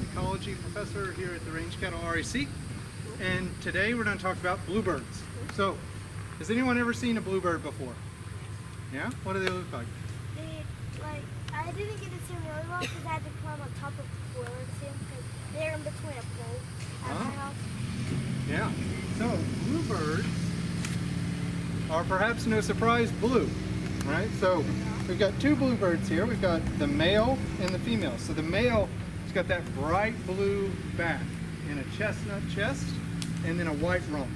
ecology professor here at the Range Cattle RAC, and today we're going to talk about bluebirds. So, has anyone ever seen a bluebird before? Yeah? What do they look like? I didn't get to see them really well because I had to climb on top of the boiler to see them because they're in between a pole at my house. Yeah. So, bluebirds are perhaps no surprise blue, right? So, we've got two bluebirds here. We've got the male and the female. So the male has got that bright blue back and a chestnut chest and then a white rump.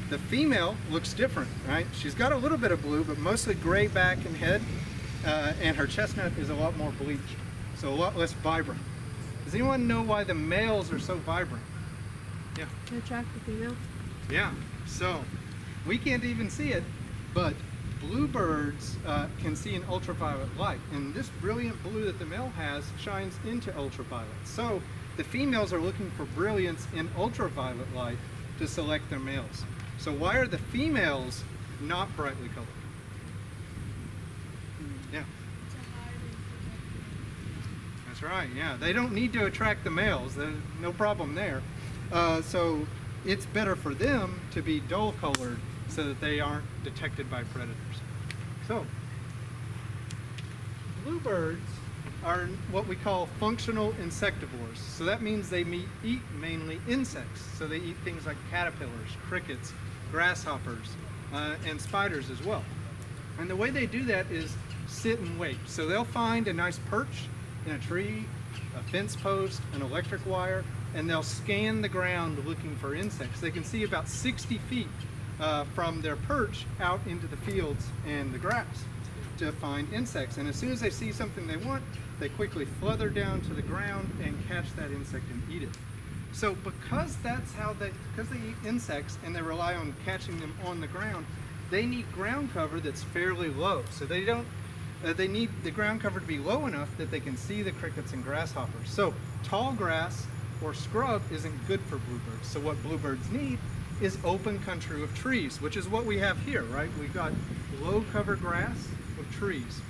The female looks different, right? She's got a little bit of blue, but mostly gray back and head, and her chestnut is a lot more bleached, so a lot less vibrant. Does anyone know why the males are so vibrant? Yeah. To attract the female? Yeah, so we can't even see it, but bluebirds can see in ultraviolet light, and this brilliant blue that the male has shines into ultraviolet. So the females are looking for brilliance in ultraviolet light to select their males. So why are the females not brightly colored? Yeah. That's right, yeah. They don't need to attract the males. There's no problem there. So it's better for them to be dull colored so that they aren't detected by predators. So, bluebirds are what we call functional insectivores. So that means they eat mainly insects. So they eat things like caterpillars, crickets, grasshoppers, and spiders as well. And the way they do that is sit and wait. So they'll find a nice perch in a tree, a fence post, an electric wire, and they'll scan the ground looking for insects. They can see about 60 feet from their perch out into the fields and the grass to find insects. And as soon as they see something they want, they quickly flutter down to the ground and catch that insect and eat it. So because because they eat insects and they rely on catching them on the ground, they need ground cover that's fairly low. So they need the ground cover to be low enough that they can see the crickets and grasshoppers. So tall grass or scrub isn't good for bluebirds. So what bluebirds need is open country with trees, which is what we have here, right? We've got low cover grass with trees.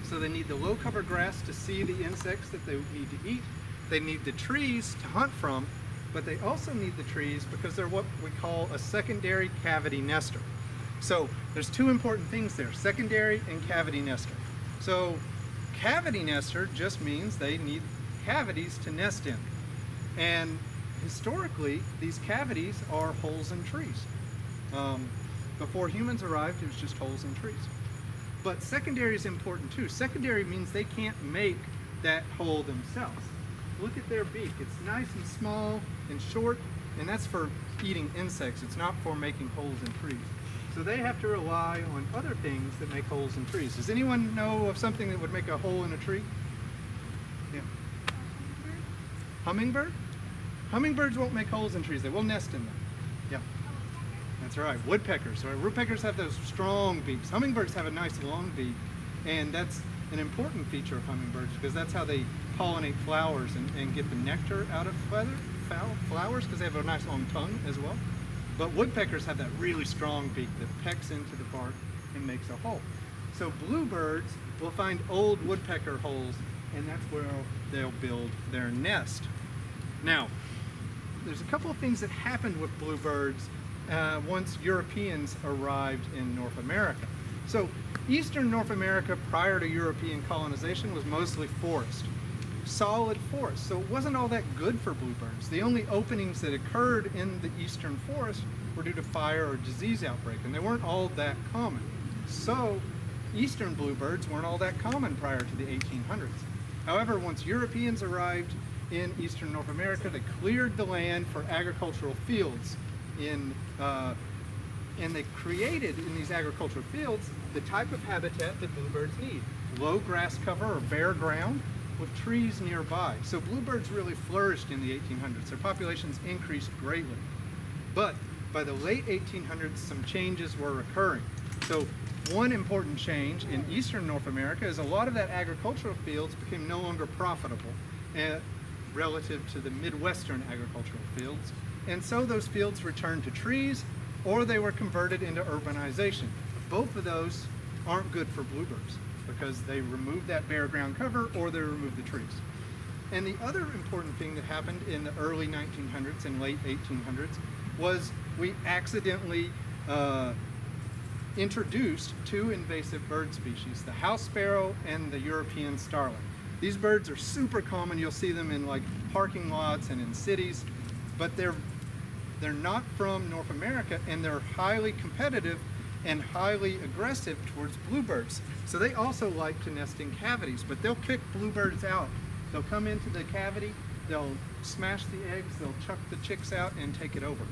So they need the low cover grass to see the insects that they need to eat. They need the trees to hunt from, but they also need the trees because they're what we call a secondary cavity nester. So there's two important things there, secondary and cavity nester. So cavity nester just means they need cavities to nest in. And historically, these cavities are holes in trees. Before humans arrived, it was just holes in trees. But secondary is important too. Secondary means they can't make that hole themselves. Look at their beak. It's nice and small and short, and that's for eating insects. It's not for making holes in trees. So they have to rely on other things that make holes in trees. Does anyone know of something that would make a hole in a tree? Yeah. Hummingbird? Hummingbirds won't make holes in trees. They will nest in them. Yeah. That's right. Woodpeckers. Right? Woodpeckers have those strong beaks. Hummingbirds have a nice long beak, and that's an important feature of hummingbirds because that's how they pollinate flowers and get the nectar out of flowers because they have a nice long tongue as well. But woodpeckers have that really strong beak that pecks into the bark and makes a hole. So bluebirds will find old woodpecker holes, and that's where they'll build their nest. Now, there's a couple of things that happened with bluebirds once Europeans arrived in North America. So eastern North America prior to European colonization was mostly forest, solid forest. So it wasn't all that good for bluebirds. The only openings that occurred in the eastern forest were due to fire or disease outbreak, and they weren't all that common. So eastern bluebirds weren't all that common prior to the 1800s. However, once Europeans arrived in eastern North America, they cleared the land for agricultural fields and they created in these agricultural fields the type of habitat that bluebirds need. Low grass cover or bare ground with trees nearby. So bluebirds really flourished in the 1800s. Their populations increased greatly. But by the late 1800s, some changes were occurring. So one important change in eastern North America is a lot of that agricultural fields became no longer profitable relative to the Midwestern agricultural fields. And so those fields returned to trees or they were converted into urbanization. Both of those aren't good for bluebirds because they remove that bare ground cover or they remove the trees. And the other important thing that happened in the early 1900s and late 1800s was we accidentally introduced two invasive bird species, the house sparrow and the European starling. These birds are super common. You'll see them in like parking lots and in cities, but they're not from North America, and they're highly competitive and highly aggressive towards bluebirds. So they also like to nest in cavities, but they'll kick bluebirds out. They'll come into the cavity, they'll smash the eggs, they'll chuck the chicks out and take it over.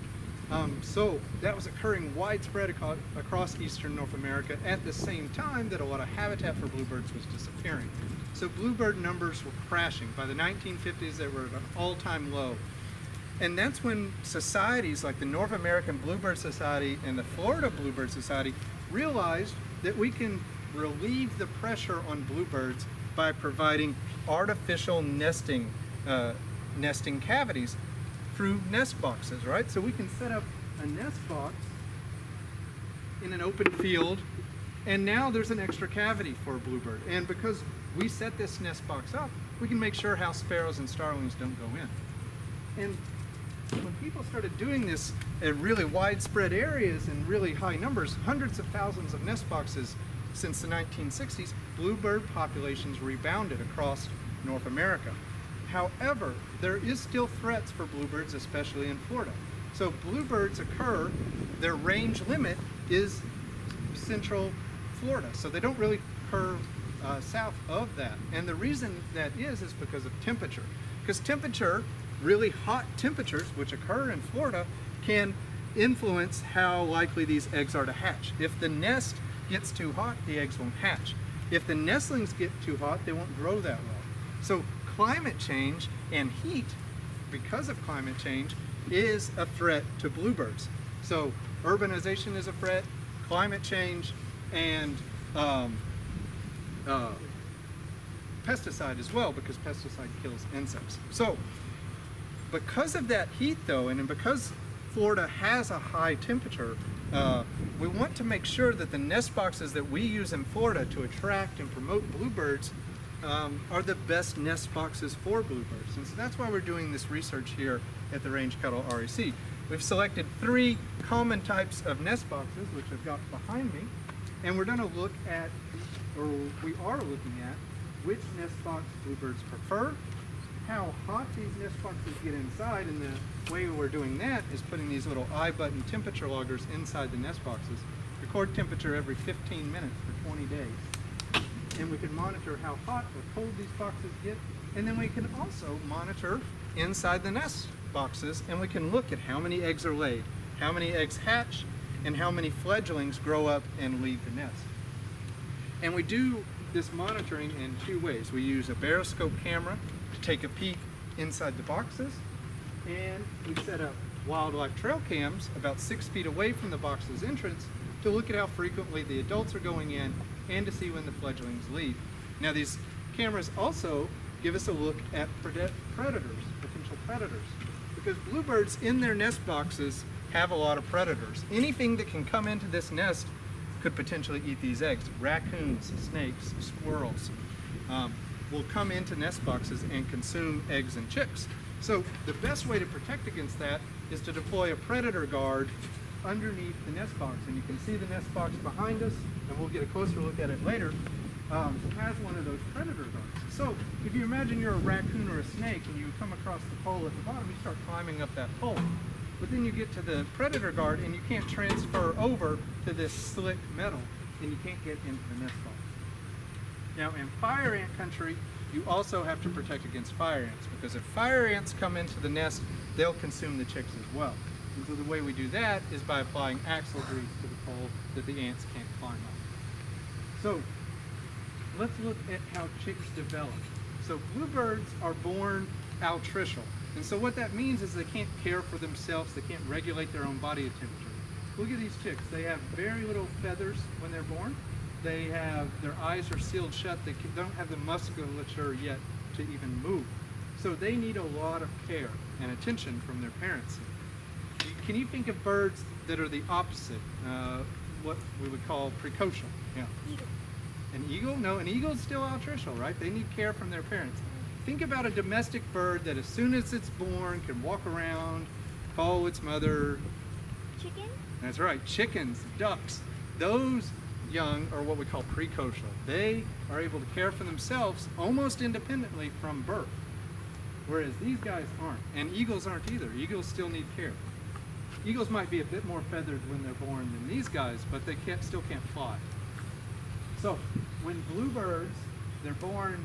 So that was occurring widespread across eastern North America at the same time that a lot of habitat for bluebirds was disappearing. So bluebird numbers were crashing. By the 1950s, they were at an all-time low. And that's when societies like the North American Bluebird Society and the Florida Bluebird Society realized that we can relieve the pressure on bluebirds by providing artificial nesting cavities through nest boxes, right? So we can set up a nest box in an open field, and now there's an extra cavity for a bluebird. And because we set this nest box up, we can make sure house sparrows and starlings don't go in. And when people started doing this in really widespread areas and really high numbers, hundreds of thousands of nest boxes since the 1960s, bluebird populations rebounded across North America. However, there is still threats for bluebirds, especially in Florida. So bluebirds occur, their range limit is central Florida. So they don't really occur south of that. And the reason that is because of temperature. Because temperature, really hot temperatures, which occur in Florida, can influence how likely these eggs are to hatch. If the nest gets too hot, the eggs won't hatch. If the nestlings get too hot, they won't grow that well. So climate change and heat, because of climate change, is a threat to bluebirds. So urbanization is a threat, climate change, and pesticide as well, because pesticide kills insects. So because of that heat though, and because Florida has a high temperature, we want to make sure that the nest boxes that we use in Florida to attract and promote bluebirds are the best nest boxes for bluebirds. And so that's why we're doing this research here at the Range Cattle REC. We've selected 3 common types of nest boxes, which I've got behind me, and we're going to look at, or we are looking at, which nest box bluebirds prefer, how hot these nest boxes get inside, and the way we're doing that is putting these little I-button temperature loggers inside the nest boxes. Record temperature every 15 minutes for 20 days. And we can monitor how hot or cold these boxes get, and then we can also monitor inside the nest boxes, and we can look at how many eggs are laid, how many eggs hatch, and how many fledglings grow up and leave the nest. And we do this monitoring in 2 ways. We use a baroscope camera to take a peek inside the boxes, and we set up wildlife trail cams about 6 feet away from the box's entrance to look at how frequently the adults are going in and to see when the fledglings leave. Now these cameras also give us a look at predators, potential predators, because bluebirds in their nest boxes have a lot of predators. Anything that can come into this nest could potentially eat these eggs. Raccoons, snakes, squirrels will come into nest boxes and consume eggs and chicks. So the best way to protect against that is to deploy a predator guard underneath the nest box. And you can see the nest box behind us, and we'll get a closer look at it later, has one of those predator guards. So if you imagine you're a raccoon or a snake and you come across the pole at the bottom, you start climbing up that pole. But then you get to the predator guard and you can't transfer over to this slick metal, and you can't get into the nest box. Now in fire ant country, you also have to protect against fire ants, because if fire ants come into the nest, they'll consume the chicks as well. And so the way we do that is by applying axle grease to the pole that the ants can't climb up. So let's look at how chicks develop. So bluebirds are born altricial. And so what that means is they can't care for themselves, they can't regulate their own body temperature. Look at these chicks. They have very little feathers when they're born. They have, their eyes are sealed shut. They don't have the musculature yet to even move. So they need a lot of care and attention from their parents. Can you think of birds that are the opposite? What we would call precocial. Yeah. Eagle. An eagle? No, an eagle's still altricial, right? They need care from their parents. think about a domestic bird that as soon as it's born can walk around, follow its mother. Chicken? That's right, chickens, ducks. Those young are what we call precocial. They are able to care for themselves almost independently from birth, whereas these guys aren't, and eagles aren't either. Eagles still need care. Eagles might be a bit more feathered when they're born than these guys, but they still can't fly. So when bluebirds, they're born,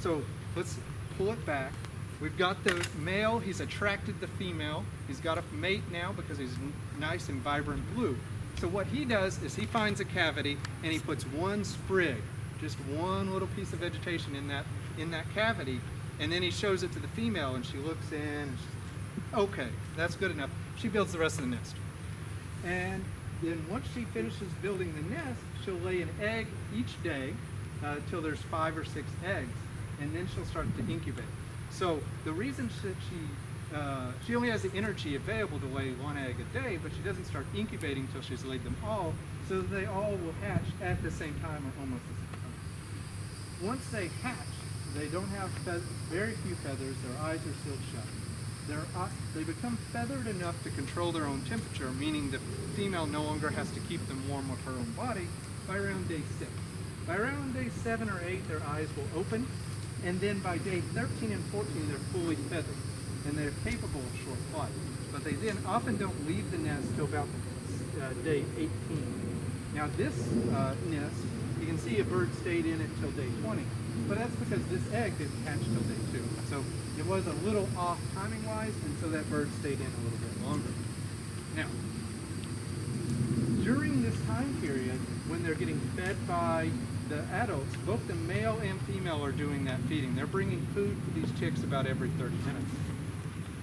so let's pull it back. We've got the male, he's attracted the female. He's got a mate now because he's nice and vibrant blue. So what he does is he finds a cavity and he puts one sprig, just one little piece of vegetation in that cavity, and then he shows it to the female and she looks in and she's, okay, that's good enough. She builds the rest of the nest. And then once she finishes building the nest, she'll lay an egg each day till there's 5 or 6 eggs, and then she'll start to incubate. So the reason that she only has the energy available to lay 1 egg a day, but she doesn't start incubating until she's laid them all, so that they all will hatch at the same time or almost the same time. Once they hatch, they don't have very few feathers, their eyes are sealed shut. They become feathered enough to control their own temperature, meaning the female no longer has to keep them warm with her own body by around day 6. By around day 7 or 8, their eyes will open, and then by day 13 and 14, they're fully feathered, and they're capable of short flight. But they then often don't leave the nest till about day 18. Now this nest, you can see a bird stayed in it till day 20, but that's because this egg didn't hatch till day 2. So it was a little off timing-wise, and so that bird stayed in a little bit longer. Now, during this time period, when they're getting fed by the adults, both the male and female are doing that feeding. They're bringing food to these chicks about every 30 minutes.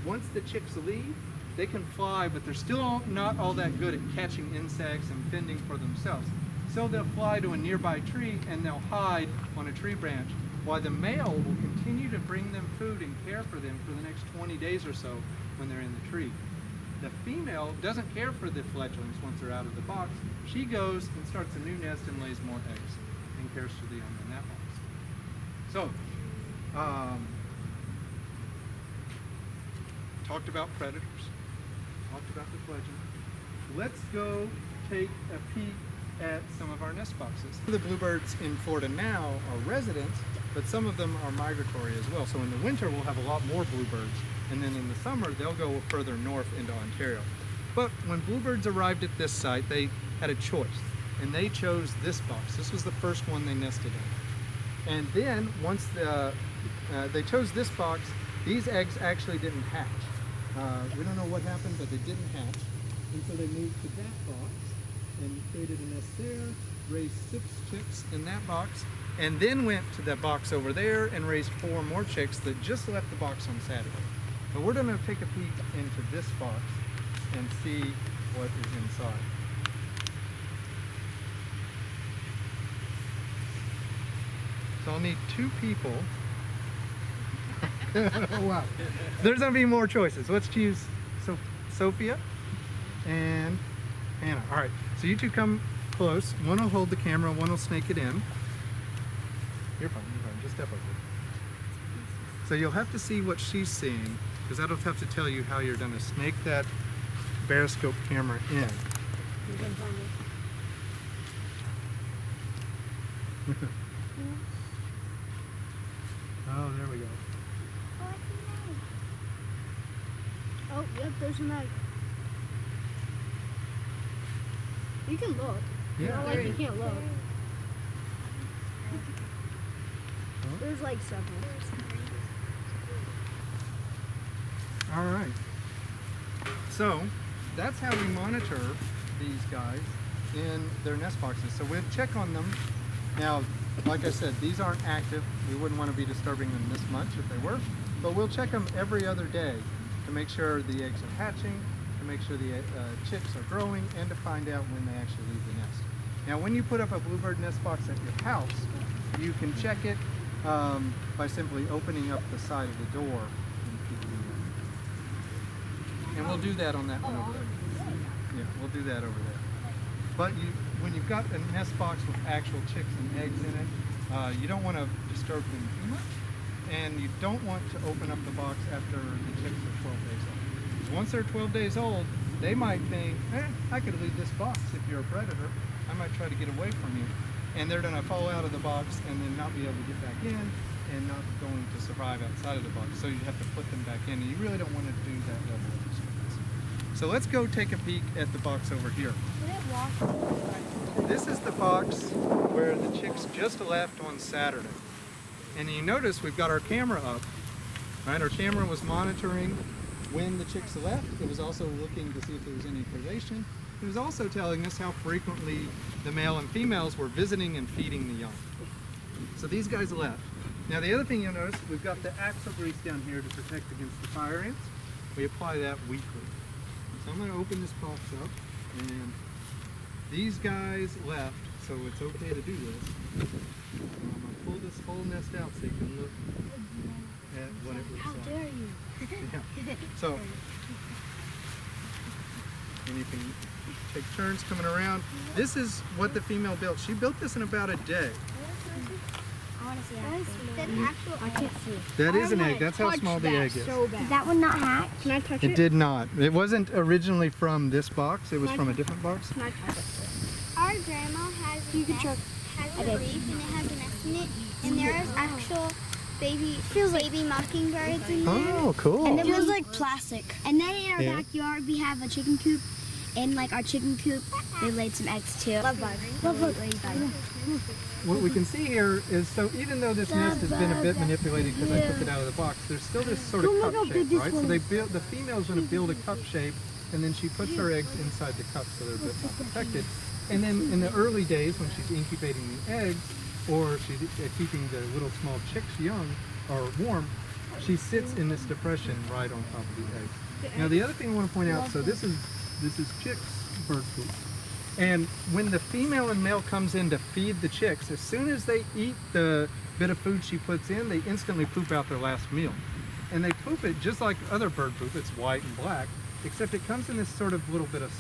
Once the chicks leave, they can fly, but they're still not all that good at catching insects and fending for themselves. So they'll fly to a nearby tree and they'll hide on a tree branch, while the male will continue to bring them food and care for them for the next 20 days or so when they're in the tree. The female doesn't care for the fledglings once they're out of the box. She goes and starts a new nest and lays more eggs and cares for the young in that box. So, talked about predators, talked about the fledglings. Let's go take a peek at some of our nest boxes. The bluebirds in Florida now are residents, but some of them are migratory as well. So in the winter, we'll have a lot more bluebirds, and then in the summer, they'll go further north into Ontario. But when bluebirds arrived at this site, they had a choice, and they chose this box. This was the first one they nested in. And then once they chose this box, these eggs actually didn't hatch. We don't know what happened, but they didn't hatch. And so they moved to that box and created a nest there, raised 6 chicks in that box, and then went to that box over there and raised 4 more chicks that just left the box on Saturday. So we're going to take a peek into this box and see what is inside. So I'll need 2 people. Wow. There's going to be more choices. Let's choose Sophia and Hannah. All right, so you 2 come close. One will hold the camera, one will snake it in. You're fine, just step over. So you'll have to see what she's seeing, because that'll have to tell you how you're going to snake that Baroscope camera in. Oh, there we go. Oh, yep, there's an egg. You can look. Yeah. Not like you can't look. There's like several. All right. So that's how we monitor these guys in their nest boxes. So we'd check on them. Now, like I said, these aren't active. We wouldn't want to be disturbing them this much if they were, but we'll check them every other day to make sure the eggs are hatching, to make sure the chicks are growing, and to find out when they actually leave the nest. Now, when you put up a bluebird nest box at your house, you can check it by simply opening up the side of the door and peeking in. And we'll do that on that one over there. Yeah, we'll do that over there. But when you've got a nest box with actual chicks and eggs in it, you don't want to disturb them too much. and you don't want to open up the box after the chicks are 12 days old. Because once they're 12 days old, they might think, I could leave this box if you're a predator. I might try to get away from you. And they're going to fall out of the box and then not be able to get back in and not going to survive outside of the box. So you have to put them back in, and you really don't want to do that level of experiments. So let's go take a peek at the box over here. This is the box where the chicks just left on Saturday. And you notice we've got our camera up, right? Our camera was monitoring when the chicks left. It was also looking to see if there was any predation. It was also telling us how frequently the male and females were visiting and feeding the young. So these guys left. Now the other thing you'll notice, we've got the axle grease down here to protect against the fire ants. We apply that weekly. So I'm going to open this box up, and these guys left, so it's okay to do this. So I'm going to pull this whole nest out so you can look at what it looks like. How dare you? Yeah. So, and you can take turns coming around. This is what the female built. She built this in about a day. I want to see that. I can't see. That is an egg. That's how small the egg is. Did that one not hatch? Can I touch it? It did not. It wasn't originally from this box. It was from a different box. Can I touch it? Our grandma has a leaf and it has a nest in it, and there's actual baby mockingbirds in there. Oh, cool. And it feels like plastic. And then in our Yeah. backyard we have a chicken coop. In like our chicken coop, they laid some eggs too. Love bug. Love bug. What we can see here is, so even though this nest has been a bit manipulated because I took it out of the box, there's still this sort of cup shape, right? So they build, the female's going to build a cup shape, and then she puts her eggs inside the cup so they're a bit more protected. And then in the early days when she's incubating the eggs, or she's keeping the little small chicks young or warm, she sits in this depression right on top of the eggs. Now the other thing I want to point out, so this is chicks' bird poop. And when the female and male comes in to feed the chicks, as soon as they eat the bit of food she puts in, they instantly poop out their last meal. And they poop it just like other bird poop. It's white and black, except it comes in this sort of little bit of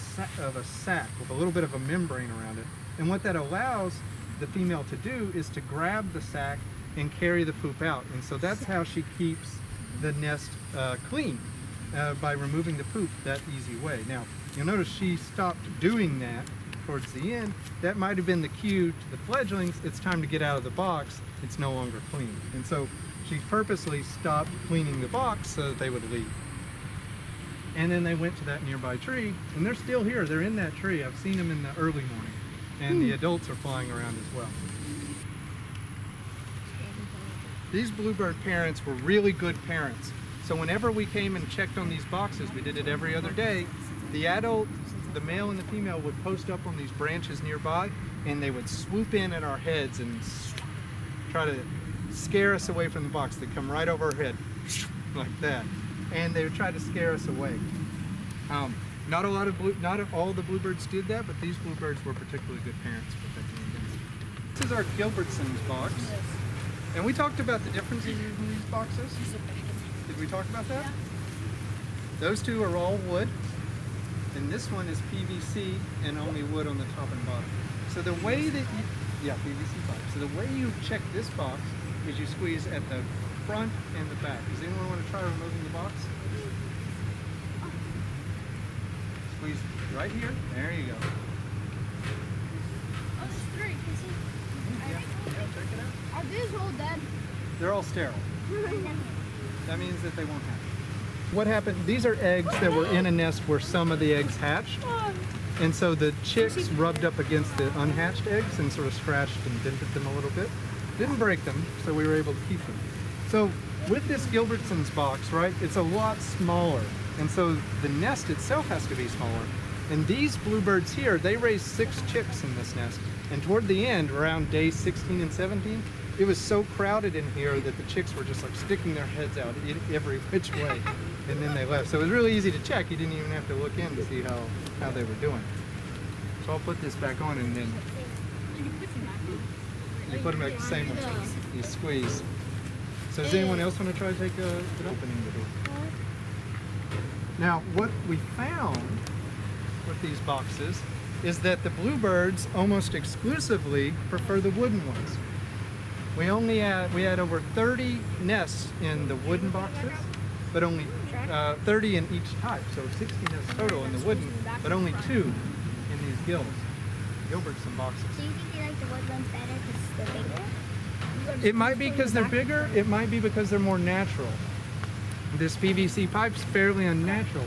a sac with a little bit of a membrane around it. And what that allows the female to do is to grab the sac and carry the poop out. And so that's how she keeps the nest clean, by removing the poop that easy way. Now, you'll notice she stopped doing that towards the end. That might have been the cue to the fledglings. It's time to get out of the box. It's no longer clean. And so she purposely stopped cleaning the box so that they would leave. And then they went to that nearby tree, and they're still here. They're in that tree. I've seen them in the early morning. And the adults are flying around as well. These bluebird parents were really good parents. So whenever we came and checked on these boxes, we did it every other day, the adult, the male and the female would post up on these branches nearby, and they would swoop in at our heads and try to scare us away from the box. They'd come right over our head, like that. And they would try to scare us away. Not all the bluebirds did that, but these bluebirds were particularly good parents protecting against it. This is our Gilbertson's box. And we talked about the differences in these boxes. Did we talk about that? Those two are all wood, and this one is PVC and only wood on the top and bottom. So the way that PVC pipe. So the way you check this box is you squeeze at the front and the back. Does anyone want to try removing the box? Squeeze right here. There you go. Oh, there's three. Can see? Yeah, check it out. Are these all dead? They're all sterile. That means that they won't hatch. What happened, these are eggs that were in a nest where some of the eggs hatched. And so the chicks rubbed up against the unhatched eggs and sort of scratched and dented them a little bit. Didn't break them, so we were able to keep them. So with this Gilbertson's box, right, it's a lot smaller. And so the nest itself has to be smaller. And these bluebirds here, they raised 6 chicks in this nest. And toward the end, around day 16 and 17, it was so crowded in here that the chicks were just like sticking their heads out every which way, and then they left. So it was really easy to check. You didn't even have to look in to see how they were doing. So I'll put this back on, and then you put them back the same way. You squeeze. So does anyone else want to try to take it opening the door? Now, what we found with these boxes is that the bluebirds almost exclusively prefer the wooden ones. We had over 30 nests in the wooden boxes, but only 30 in each type. So 60 nests total in the wooden, but only 2 in these Gilbertson boxes. Do you think they like the wood ones better because they're bigger? It might be because they're bigger. It might be because they're more natural. This PVC pipe's fairly unnatural.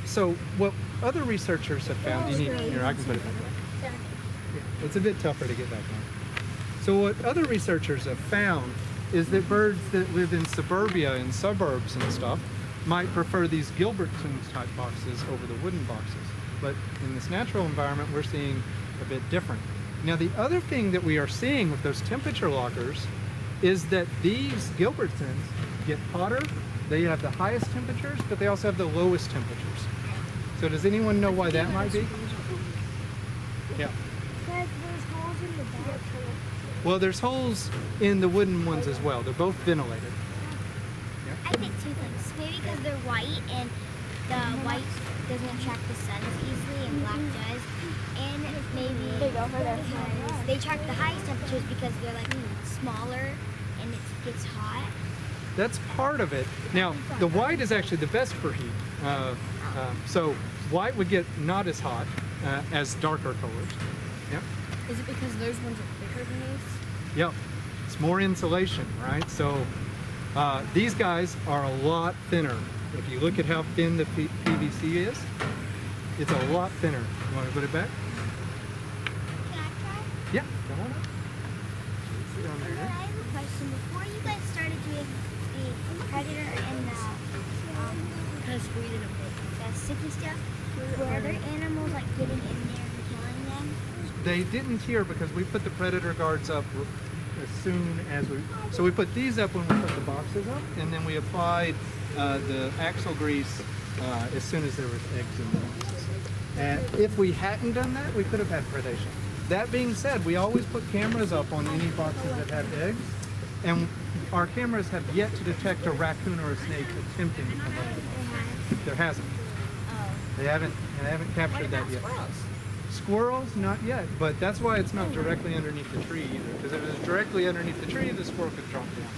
So what other researchers have found, here, I can put it back on. Yeah, it's a bit tougher to get back on. So what other researchers have found is that birds that live in suburbia and suburbs and stuff might prefer these Gilbertson type boxes over the wooden boxes. But in this natural environment, we're seeing a bit different. Now, the other thing that we are seeing with those temperature lockers is that these Gilbertsons get hotter. They have the highest temperatures, but they also have the lowest temperatures. So does anyone know why that might be? Yeah. Because there's holes in the back. Well, there's holes in the wooden ones as well. They're both ventilated. I think 2 things. Maybe because they're white and the white doesn't attract the sun as easily and black does. And maybe because they attract the highest temperatures because they're like smaller and it gets hot. That's part of it. Now, the white is actually the best for heat. So white would get not as hot as darker colors. Yep. Is it because those ones are thicker than these? Yep. It's more insulation, right? So these guys are a lot thinner. If you look at how thin the PVC is, it's a lot thinner. You want to put it back? Can I try? Yeah. Come on up. Sit down there. I have a question. Before you guys started doing the predator and the sticky stuff, were other animals like getting in there and killing them? They didn't here because we put the predator guards up as soon as so we put these up when we put the boxes up, and then we applied the axle grease as soon as there was eggs in the boxes. And if we hadn't done that, we could have had predation. That being said, we always put cameras up on any boxes that have eggs, and our cameras have yet to detect a raccoon or a snake attempting to come up the box. There hasn't. They haven't captured that yet. Squirrels, not yet, but that's why it's not directly underneath the tree either. Because if it was directly underneath the tree, the squirrel could drop down.